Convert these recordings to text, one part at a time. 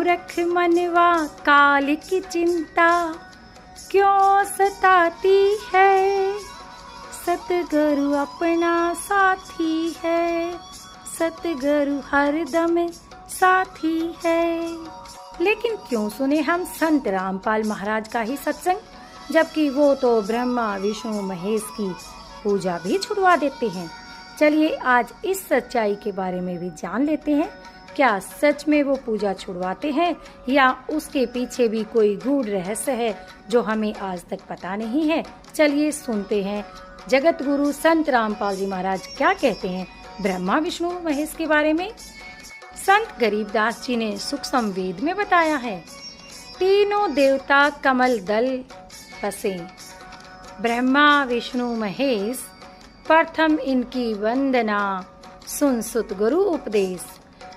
रख मनवा काल की चिंता क्यों सताती है। सतगुरु अपना साथी है, सतगुरु हरदम साथी है। लेकिन क्यों सुने हम संत रामपाल महाराज का ही सत्संग, जबकि वो तो ब्रह्मा विष्णु महेश की पूजा भी छुड़वा देते हैं। चलिए आज इस सच्चाई के बारे में भी जान लेते हैं। क्या सच में वो पूजा छुड़वाते हैं या उसके पीछे भी कोई गूढ़ रहस्य है जो हमें आज तक पता नहीं है। चलिए सुनते हैं जगत गुरु संत रामपाल जी महाराज क्या कहते हैं ब्रह्मा विष्णु महेश के बारे में। संत गरीबदास जी ने सूक्ष्म वेद में बताया है, तीनों देवता कमल दल बसे, ब्रह्मा विष्णु महेश प्रथम इनकी वंदना, सुन सुत गुरु उपदेश।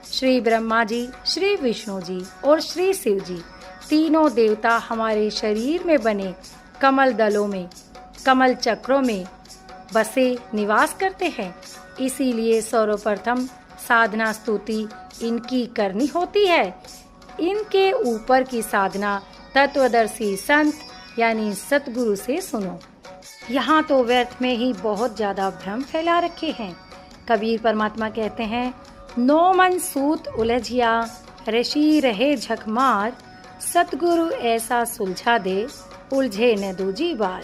श्री ब्रह्मा जी, श्री विष्णु जी और श्री शिव जी तीनों देवता हमारे शरीर में बने कमल दलों में, कमल चक्रों में बसे निवास करते हैं। इसीलिए सर्वप्रथम साधना स्तुति इनकी करनी होती है। इनके ऊपर की साधना तत्वदर्शी संत यानी सतगुरु से सुनो। यहाँ तो व्यर्थ में ही बहुत ज्यादा भ्रम फैला रखे हैं। कबीर परमात्मा कहते हैं, नो मन सूत उलझिया ऋषि रहे झकमार, सतगुरु ऐसा सुलझा दे उलझे न दूजी बार।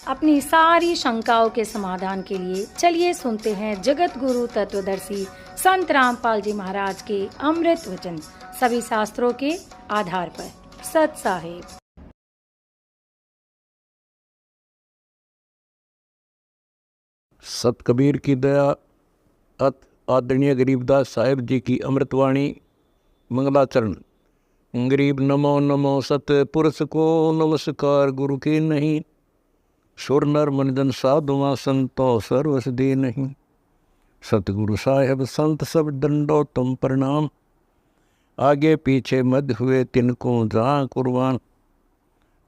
अपनी सारी शंकाओं के समाधान के लिए चलिए सुनते हैं जगत गुरु तत्वदर्शी संत रामपाल जी महाराज के अमृत वचन, सभी शास्त्रों के आधार पर। सत साहिब। सत कबीर की दया, अत आदरणीय गरीबदास साहिब जी की अमृतवाणी मंगलाचरण। गरीब नमो नमो सत पुरुष को नमस्कार, गुरु की नहीं सुर नर मनजन साधुआ संतो सर्वस दे नहीं। सतगुरु साहेब संत सब दंडो तुम प्रणाम, आगे पीछे मध्य हुए तिनको जहाँ कुर्बान।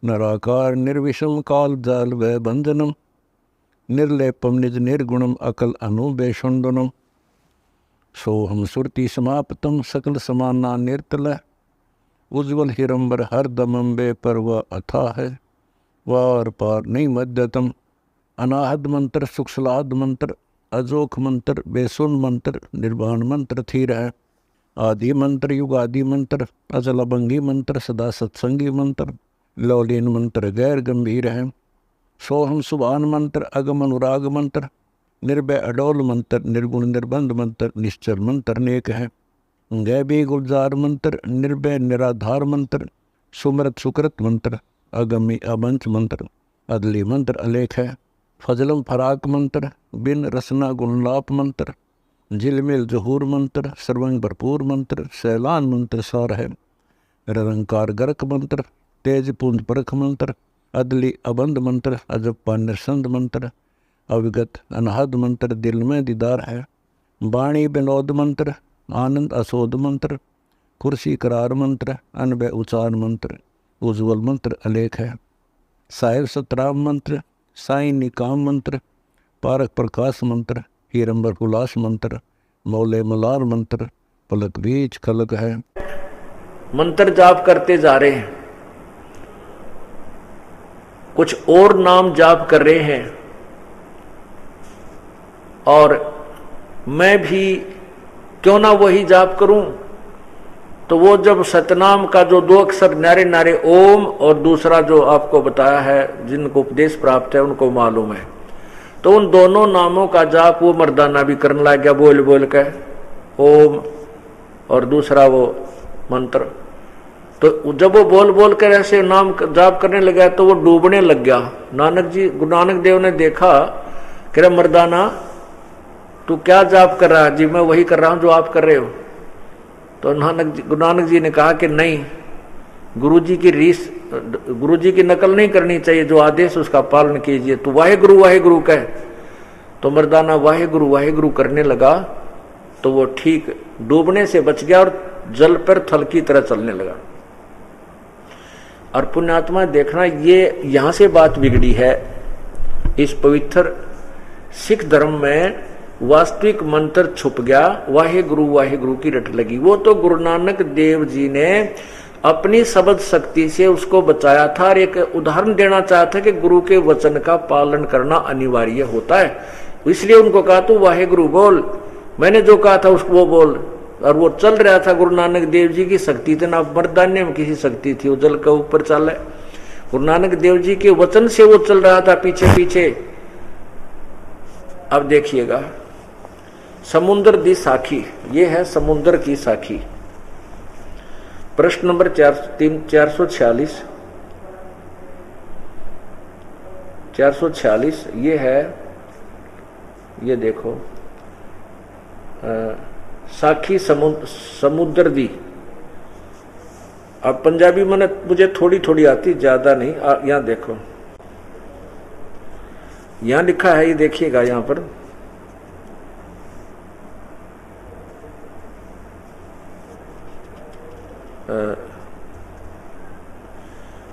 नराकार निर्विषम काल जाल व बंधनम, निर्लेपम निज निर्गुणम अकल अनुबेषुंडनम। सोहम सुरति समाप्तम सकल समाना निर्तल, उज्ज्वल हिरंबर हर दमम बे परवा अथा है। वार पार नहीं मध्यतम, अनाहद मंत्र सुखसलाद मंत्र, अजोख मंत्र बेसुन मंत्र, निर्वाण मंत्र थीर है। आदि मंत्र युगादि मंत्र, अजल अभंगी मंत्र, सदा सत्संगी मंत्र, लौलीन मंत्र गैर गंभीर है। सोहम सुभान मंत्र, अगम अनुराग मंत्र, निर्भय अडोल मंत्र, निर्गुण निर्बंध मंत्र, निश्चल मंत्र नेक है। गैबी गुलजार मंत्र, निर्भय निराधार मंत्र, सुमृत सुकृत मंत्र, अगमी अबंच मंत्र, अदली मंत्र अलेख है। फजलम फराक मंत्र, बिन रसना गुणलाप मंत्र, झिलमिल जहूर मंत्र, सर्वंग भरपूर मंत्र, सैलान मंत्र सार है। निरंकार गर्क मंत्र, तेज पुंज परख मंत्र, अदली अबंध मंत्र, अजप्पा निरसंद मंत्र, अविगत अनहद मंत्र, दिल में दीदार है। वाणी विनोद मंत्र, आनंद असोद मंत्र, कुर्सी करार मंत्र, अनबय उचार मंत्र, उज्ज्वल मंत्र अलेख है। साहिब सतराम मंत्र, साईं निकाम मंत्र, पारक प्रकाश मंत्र, हीरंबर उल्लास मंत्र, मौले मलार मंत्र, पलक बीच खलक है। मंत्र जाप करते जा रहे हैं, कुछ और नाम जाप कर रहे हैं, और मैं भी क्यों ना वही जाप करूं। तो वो जब सतनाम का जो दो अक्षर नारे नारे ओम और दूसरा जो आपको बताया है, जिनको उपदेश प्राप्त है उनको मालूम है, तो उन दोनों नामों का जाप वो मर्दाना भी करने लग गया, बोल बोल के ओम और दूसरा वो मंत्र। तो जब वो बोल बोल कर ऐसे नाम जाप करने लगा तो वो डूबने लग गया। गुरु नानक देव ने देखा कि मर्दाना तू क्या जाप कर रहा है? जी मैं वही कर रहा हूं जो आप कर रहे हो। तो गुरु नानक जी ने कहा कि नहीं, गुरुजी की नकल नहीं करनी चाहिए, जो आदेश उसका पालन कीजिए। तो वाहे गुरु कहे। तो मर्दाना वाहे गुरु करने लगा तो वो ठीक डूबने से बच गया और जल पर थल की तरह चलने लगा। और पुण्यात्मा देखना, ये यहां से बात बिगड़ी है। इस पवित्र सिख धर्म में वास्तविक मंत्र छुप गया, वाहे गुरु की रट लगी। वो तो गुरु नानक देव जी ने अपनी शब्द शक्ति से उसको बचाया था और एक उदाहरण देना चाहता कि गुरु के वचन का पालन करना अनिवार्य होता है। इसलिए उनको कहा तू वाहे गुरु बोल, मैंने जो कहा था उसको वो बोल। और वो चल रहा था, गुरु नानक देव जी की शक्ति थी ना, मर्दान्य में किसी शक्ति थी, वो जल के ऊपर चल रहा है। गुरु नानक देव जी के वचन से वो चल रहा था पीछे पीछे। अब देखिएगा, समुद्र दी साखी, ये है समुद्र की साखी। प्रश्न नंबर 446 ये है, ये देखो, साखी समुद्र दी। अब पंजाबी मैंने मुझे थोड़ी थोड़ी आती, ज्यादा नहीं। यहां देखो, यहां लिखा है, ये देखिएगा यहां पर,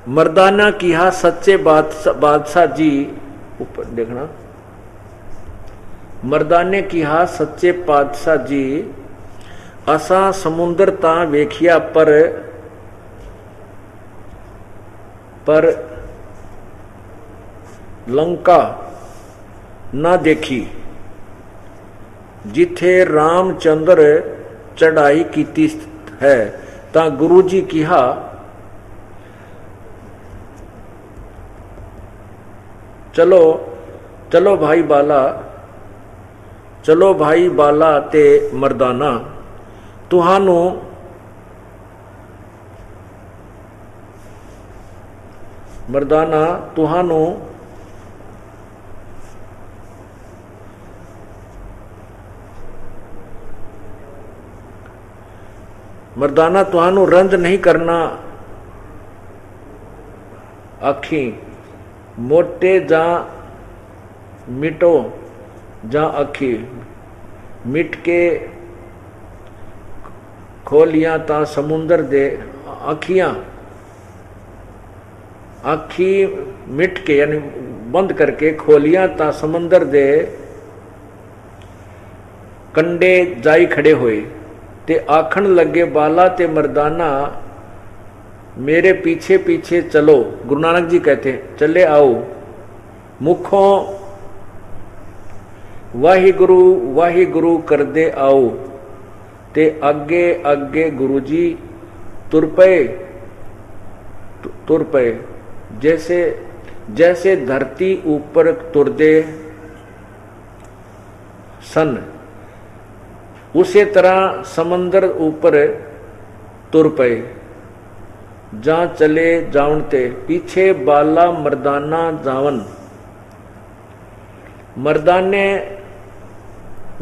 मर्दाना किहा सच्चे बादशाह जी, ऊपर देखना, मर्दाने किहा सच्चे बादशाह जी, असा समुंदर ता वेखिया पर लंका ना देखी, जिथे रामचंद्र चढ़ाई कीती है, ता गुरु जी किहा चलो चलो भाई बाला, चलो भाई बाला ते मर्दाना, तुहानू मर्दाना तुहानू मर्दाना तुहानू रंज नहीं करना आखी, मोटे जा मिटो जा अखी, मिट के खोलियां ता समुंदर दे, अखियां आखी मिट के यानी बंद करके खोलियां ता समुंदर दे कंडे जाई खड़े होए, ते आखन लगे बाला ते मर्दाना मेरे पीछे पीछे चलो। गुरु नानक जी कहते चले आओ, मुखों वाही गुरु कर दे आओ, ते आगे आगे गुरु जी तुर पे, जैसे जैसे धरती ऊपर तुर दे सन, उसे तरह समंदर ऊपर तुर पे, जा चले जावनते, पीछे बाला मर्दाना जावन। मर्दाने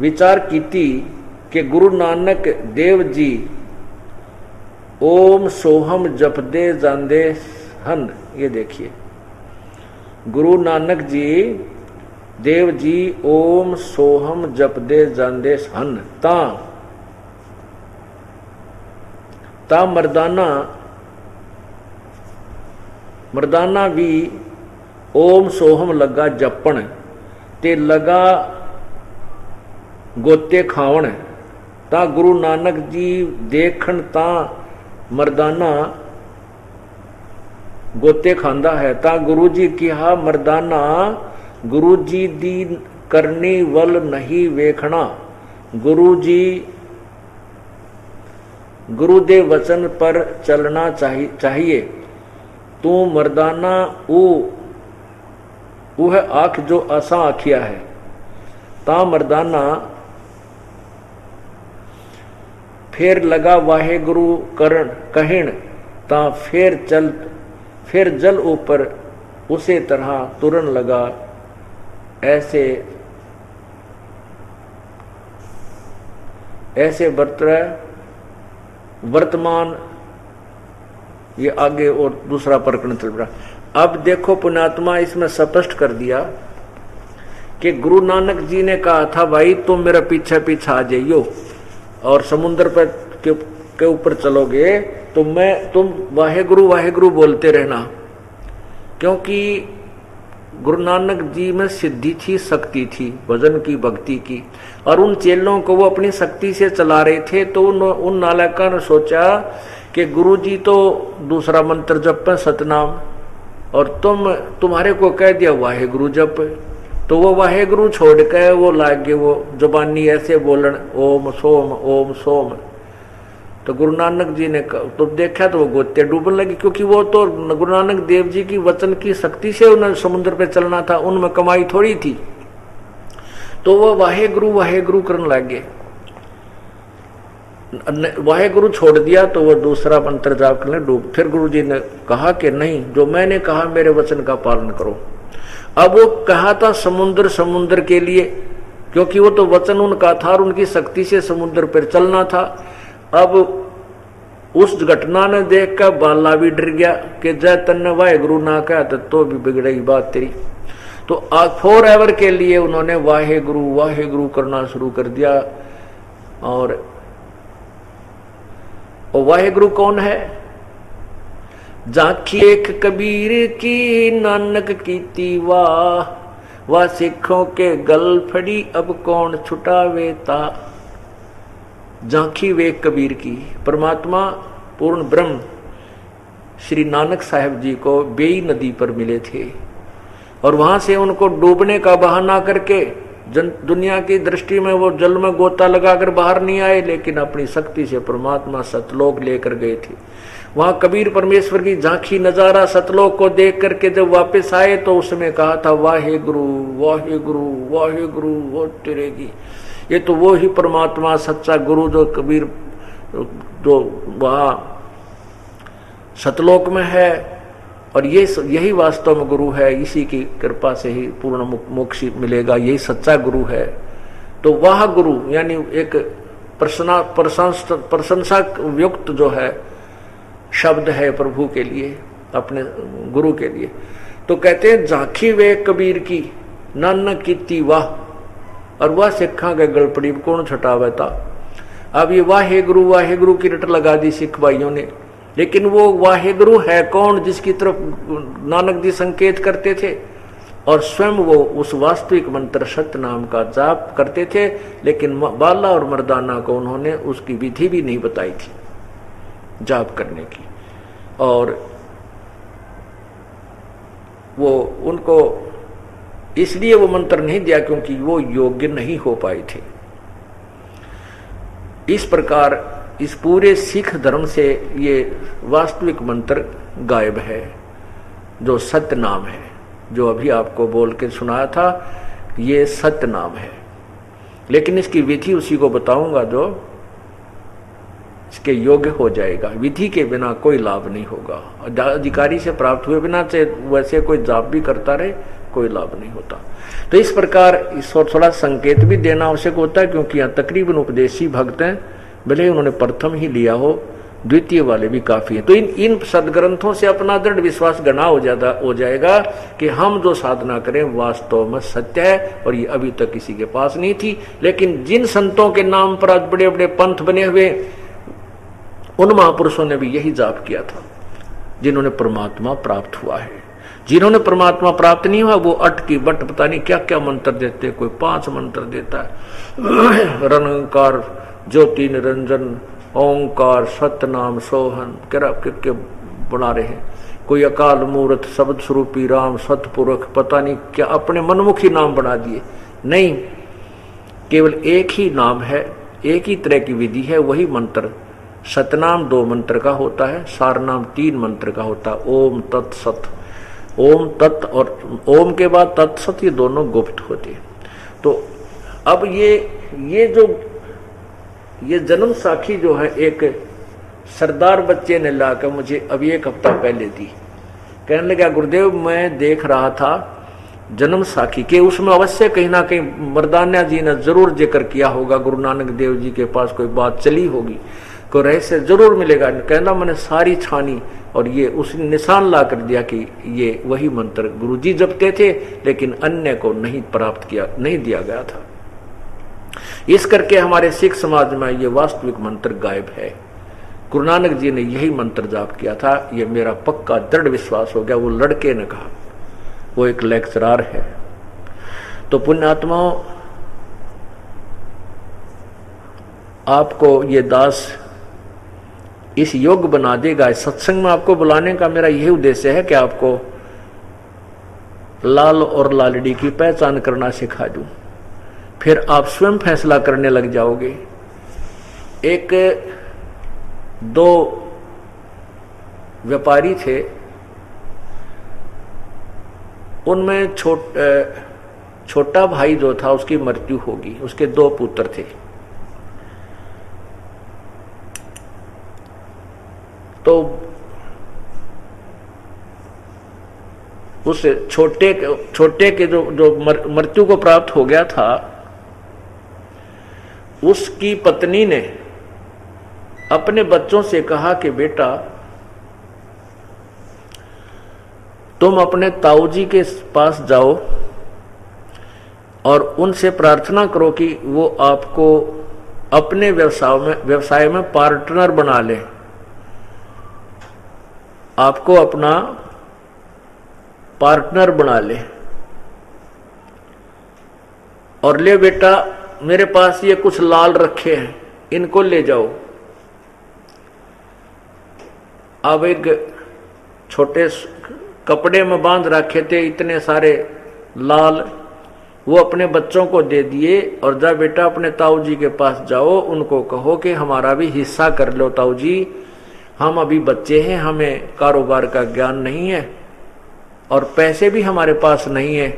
विचार कीती कि गुरु नानक देव जी ओम सोहम जपदे जांदे हन। ये देखिए, गुरु नानक जी देव जी ओम सोहम जपदे जांदे हन, ता मर्दाना भी ओम सोहम लगा जपन, ते लगा गोते खावन, ता गुरु नानक जी देखन ता मर्दाना गोते खांदा है, ता गुरु जी किहा मर्दाना गुरु जी दी करनी वल नहीं वेखना, गुरु जी गुरु दे वचन पर चलना चाहिए, तू मर्दाना वो है आंख जो असा आखिया है, ता मर्दाना फिर लगा वाहे गुरु करण कहिण, ता फिर जल ऊपर उसे तरह तुरन लगा, ऐसे वर्तमान। ये आगे और दूसरा प्रकरण चल रहा। अब देखो पुण्यात्मा, इसमें स्पष्ट कर दिया कि गुरु नानक जी ने कहा था भाई तुम मेरा पीछे पीछे आ जाइयो और समुद्र पर के ऊपर चलोगे तो तुम वाहे गुरु बोलते रहना, क्योंकि गुरु नानक जी में सिद्धि थी, शक्ति थी, भजन की, भक्ति की, और उन चेलों को वो अपनी शक्ति से चला रहे थे। तो उन नालायकों ने सोचा कि गुरु जी तो दूसरा मंत्र जप पे सतनाम, और तुम्हारे को कह दिया वाहे गुरु जप। तो वो वाहे गुरु छोड़ के वो लागे वो जुबानी ऐसे बोलन ओम सोम ओम सोम। तो गुरु नानक जी ने तो देखा तो वो गोते डूबने लगी, क्योंकि वो तो गुरु नानक देव जी की वचन की शक्ति से उन्हें समुद्र पे चलना था, उनमें कमाई थोड़ी थी। तो वो वाहे गुरु करने लगे। वाहे गुरु छोड़ दिया तो वो दूसरा मंत्र जाप करने डूब। फिर गुरु जी ने कहा कि नहीं, जो मैंने कहा मेरे वचन का पालन करो। अब वो कहा था समुद्र के लिए, क्योंकि वो तो वचन उनका था और उनकी शक्ति से समुद्र पर चलना था। अब उस घटना ने देखकर बाला भी डर गया कि जय तन्ने वाहे गुरु ना कहा तो भी बिगड़ेगी बात तेरी। तो फॉर एवर के लिए उन्होंने वाहे गुरु करना शुरू कर दिया। और वाहे गुरु कौन है? झांकी एक कबीर की नानक कीती वाह सिखों के गल फड़ी अब कौन छुटावेता। झांकी वे कबीर की। परमात्मा पूर्ण ब्रह्म श्री नानक साहब जी को बेई नदी पर मिले थे और वहां से उनको डूबने का बहाना करके दुनिया की दृष्टि में वो जल में गोता लगाकर बाहर नहीं आए, लेकिन अपनी शक्ति से परमात्मा सतलोक लेकर गए थे। वहां कबीर परमेश्वर की झांकी नजारा सतलोक को देख करके जब वापस आए तो उसमें कहा था वाहे गुरु वो तेरेगी। ये तो वो ही परमात्मा सच्चा गुरु जो कबीर जो वहां सतलोक में है, और यही वास्तव में गुरु है। इसी की कृपा से ही पूर्ण मोक्ष मिलेगा, यही सच्चा गुरु है। तो वह गुरु यानी एक प्रशंसा युक्त जो है शब्द है प्रभु के लिए, अपने गुरु के लिए। तो कहते हैं झांकी वे कबीर की नानक कीती वाह, और वह सिखा के गलपड़ी कौन छटावे था। अब ये वाहे गुरु की रट लगा दी सिख भाइयों ने, लेकिन वो वाहे गुरु है कौन जिसकी तरफ नानक जी संकेत करते थे, और स्वयं वो उस वास्तविक मंत्र सत्य नाम का जाप करते थे। लेकिन बाला और मर्दाना को उन्होंने उसकी विधि भी नहीं बताई थी जाप करने की, और वो उनको इसलिए वो मंत्र नहीं दिया क्योंकि वो योग्य नहीं हो पाए थे। इस प्रकार इस पूरे सिख धर्म से ये वास्तविक मंत्र गायब है, जो सत्य नाम है, जो अभी आपको बोल के सुनाया था, ये सत्य नाम है। लेकिन इसकी विधि उसी को बताऊंगा जो इसके योग्य हो जाएगा। विधि के बिना कोई लाभ नहीं होगा। अधिकारी से प्राप्त हुए बिना चाहे वैसे कोई जाप भी करता रहे, कोई लाभ नहीं होता। तो इस प्रकार इसको थोड़ा संकेत भी देना आवश्यक होता है, क्योंकि यहाँ तकरीबन उपदेशी भक्त हैं, भले ही उन्होंने प्रथम ही लिया हो, द्वितीय वाले भी काफी हैं। तो इन सदग्रंथों से अपना दृढ़ विश्वास गणा हो जाएगा कि हम जो साधना करें वास्तव में सत्य है, और ये अभी तक किसी के पास नहीं थी। लेकिन जिन संतों के नाम पर आज बड़े बड़े पंथ बने हुए, उन महापुरुषों ने भी यही जाप किया था, जिन्होंने परमात्मा प्राप्त हुआ है। जिन्होंने परमात्मा प्राप्त नहीं हुआ वो अटकी बट पता नहीं क्या क्या मंत्र देते, कोई 5 मंत्र देता है, रणकार ज्योति निरंजन ओंकार सतनाम सोहन के बना रहे हैं। कोई अकाल मूर्त शब्द स्वरूपी राम सतपुरख पता नहीं क्या अपने मनमुखी नाम बना दिए। नहीं, केवल एक ही नाम है, एक ही तरह की विधि है, वही मंत्र। सतनाम 2 मंत्र का होता है, सारनाम 3 मंत्र का होता है। ओम तत्सत, ओम तत् और ओम के बाद तत्सत, ये दोनों गुप्त होते हैं। तो अब ये जन्म साखी जो है एक सरदार बच्चे ने लाकर मुझे अभी 1 हफ्ता पहले दी। कहने लगा गुरुदेव मैं देख रहा था जन्म साखी के, उसमें अवश्य कहीं ना कहीं मर्दाना जी ने जरूर जिक्र किया होगा, गुरु नानक देव जी के पास कोई बात चली होगी, कोई रहस्य जरूर मिलेगा। कहना मैंने सारी छानी और ये उसने निशान ला कर दिया कि ये वही मंत्र गुरु जी जपते थे, लेकिन अन्य को नहीं प्राप्त किया, नहीं दिया गया था। इस करके हमारे सिख समाज में ये वास्तविक मंत्र गायब है। गुरु नानक जी ने यही मंत्र जाप किया था, ये मेरा पक्का दृढ़ विश्वास हो गया। वो लड़के ने कहा, वो एक लेक्चरार है। तो पुण्यात्माओं, आपको ये दास इस योग्य बना देगा। इस सत्संग में आपको बुलाने का मेरा यही उद्देश्य है कि आपको लाल और लालड़ी की पहचान करना सिखा दूं, फिर आप स्वयं फैसला करने लग जाओगे। एक दो व्यापारी थे, उनमें छोटा भाई जो था उसकी मृत्यु होगी। उसके 2 पुत्र थे। तो उस छोटे के जो मृत्यु को प्राप्त हो गया था, उसकी पत्नी ने अपने बच्चों से कहा कि बेटा तुम अपने ताऊजी के पास जाओ और उनसे प्रार्थना करो कि वो आपको अपने व्यवसाय में पार्टनर बना ले, आपको अपना पार्टनर बना ले। और ले बेटा, मेरे पास ये कुछ लाल रखे हैं, इनको ले जाओ। अब एक छोटे कपड़े में बांध रखे थे इतने सारे लाल, वो अपने बच्चों को दे दिए और जा बेटा अपने ताऊ जी के पास जाओ, उनको कहो कि हमारा भी हिस्सा कर लो ताऊ जी, हम अभी बच्चे हैं, हमें कारोबार का ज्ञान नहीं है और पैसे भी हमारे पास नहीं है,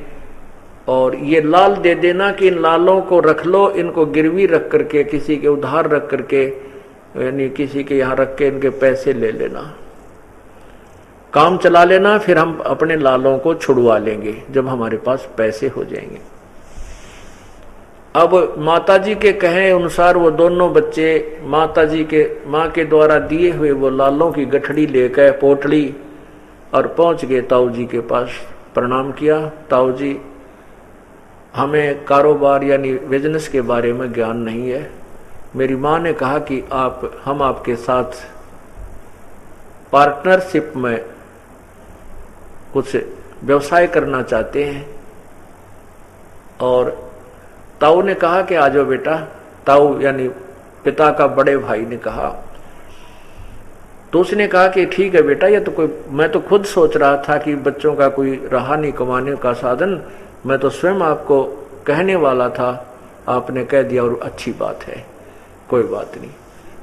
और ये लाल दे देना कि इन लालों को रख लो, इनको गिरवी रख करके किसी के उधार रख करके, यानी किसी के यहाँ रख के इनके पैसे ले लेना, काम चला लेना, फिर हम अपने लालों को छुड़वा लेंगे जब हमारे पास पैसे हो जाएंगे। अब माताजी के कहे अनुसार वो दोनों बच्चे माताजी के माँ के द्वारा दिए हुए वो लालों की गठड़ी लेकर पोटली और पहुंच गए ताऊ जी के पास। प्रणाम किया, ताऊ जी हमें कारोबार यानी बिजनेस के बारे में ज्ञान नहीं है, मेरी माँ ने कहा कि हम आपके साथ पार्टनरशिप में कुछ व्यवसाय करना चाहते हैं। और ताऊ ने कहा कि आ जाओ बेटा। ताऊ यानी पिता का बड़े भाई ने कहा। तो उसने कहा कि ठीक है बेटा, ये तो कोई, मैं तो खुद सोच रहा था कि बच्चों का कोई रहा नहीं कमाने का साधन, मैं तो स्वयं आपको कहने वाला था, आपने कह दिया और अच्छी बात है, कोई बात नहीं।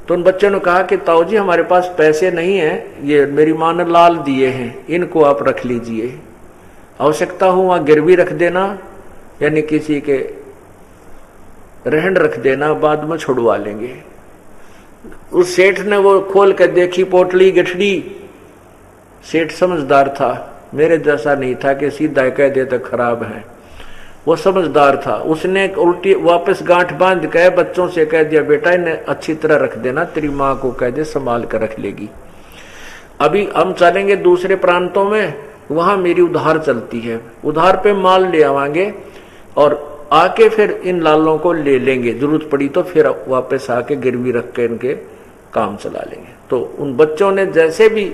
तो उन बच्चों ने कहा कि ताऊ जी हमारे पास पैसे नहीं है, ये मेरी माँ ने लाल दिए हैं, इनको आप रख लीजिए, आवश्यकता हो वहां गिरवी रख देना, यानी किसी के रहन रख देना, बाद में छुड़वा लेंगे। उस सेठ ने वो खोल कर देखी पोटली गठड़ी। सेठ समझदार था, मेरे जैसा नहीं था कि सीधा कह दे तो खराब है, वो समझदार था। उसने उल्टी वापस गांठ बांध के बच्चों से कह दिया बेटा इन्हें अच्छी तरह रख देना, तेरी माँ को कह दे संभाल कर रख लेगी। अभी हम चलेंगे दूसरे प्रांतों में, वहां मेरी उधार चलती है, उधार पे माल ले आवांगे और आके फिर इन लालों को ले लेंगे, जरूरत पड़ी तो फिर वापस आके गिरवी रख के इनके काम चला लेंगे। तो उन बच्चों ने जैसे भी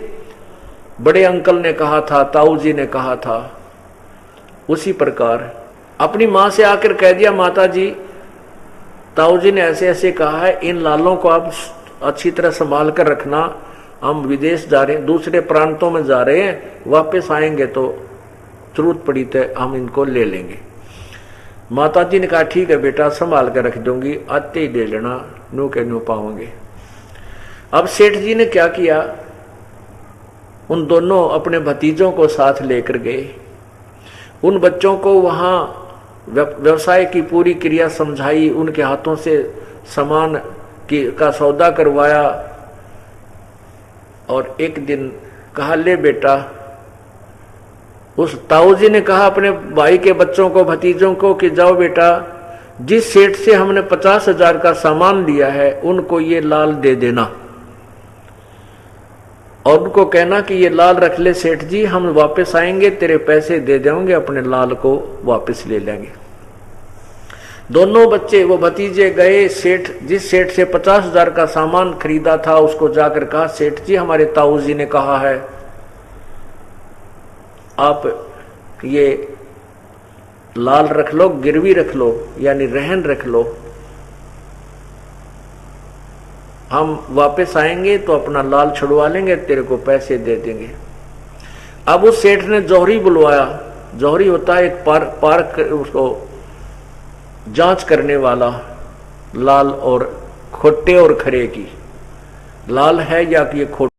बड़े अंकल ने कहा था, ताऊ जी ने कहा था, उसी प्रकार अपनी माँ से आकर कह दिया माता जी ताऊ जी ने ऐसे ऐसे कहा है, इन लालों को आप अच्छी तरह संभाल कर रखना, हम विदेश जा रहे हैं, दूसरे प्रांतों में जा रहे हैं, वापस आएंगे तो जरूरत पड़ी तो हम इनको ले लेंगे। माता जी ने कहा ठीक है बेटा संभाल कर रख दूंगी, आते ही ले लेना, नू के नू पाओगे। अब सेठ जी ने क्या किया, उन दोनों अपने भतीजों को साथ लेकर गए, उन बच्चों को वहां व्यवसाय की पूरी क्रिया समझाई, उनके हाथों से सामान का सौदा करवाया और एक दिन कहा ले बेटा, उस ताऊ जी ने कहा अपने भाई के बच्चों को भतीजों को कि जाओ बेटा जिस सेठ से हमने 50,000 का सामान लिया है उनको ये लाल दे देना और उनको कहना कि ये लाल रख ले सेठ जी, हम वापस आएंगे तेरे पैसे दे देंगे, अपने लाल को वापस ले लेंगे। दोनों बच्चे वो भतीजे गए, सेठ जिस सेठ से 50,000 का सामान खरीदा था उसको जाकर कहा सेठ जी हमारे ताऊ जी ने कहा है आप ये लाल रख लो, गिरवी रख लो, यानी रहन रख लो, हम वापस आएंगे तो अपना लाल छुड़वा लेंगे, तेरे को पैसे दे देंगे। अब उस सेठ ने जौहरी बुलवाया। जौहरी होता है एक पार्क उसको जांच करने वाला, लाल और खोटे और खरे की, लाल है या कि ये खोटे।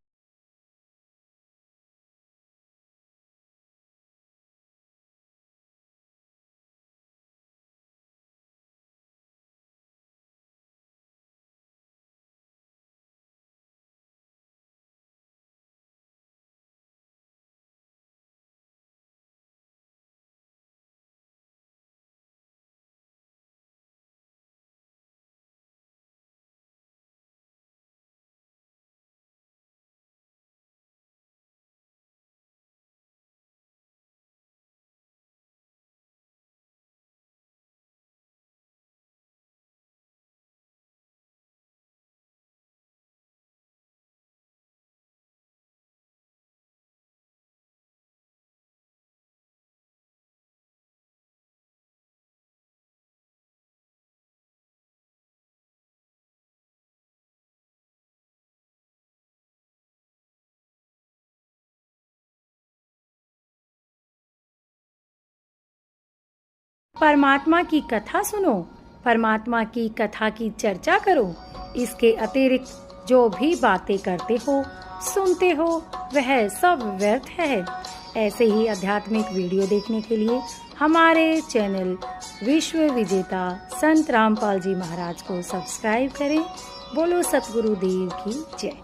परमात्मा की कथा सुनो, परमात्मा की कथा की चर्चा करो। इसके अतिरिक्त जो भी बातें करते हो, सुनते हो, वह सब व्यर्थ है। ऐसे ही आध्यात्मिक वीडियो देखने के लिए हमारे चैनल विश्व विजेता संत रामपाल जी महाराज को सब्सक्राइब करें। बोलो सतगुरुदेव की जय।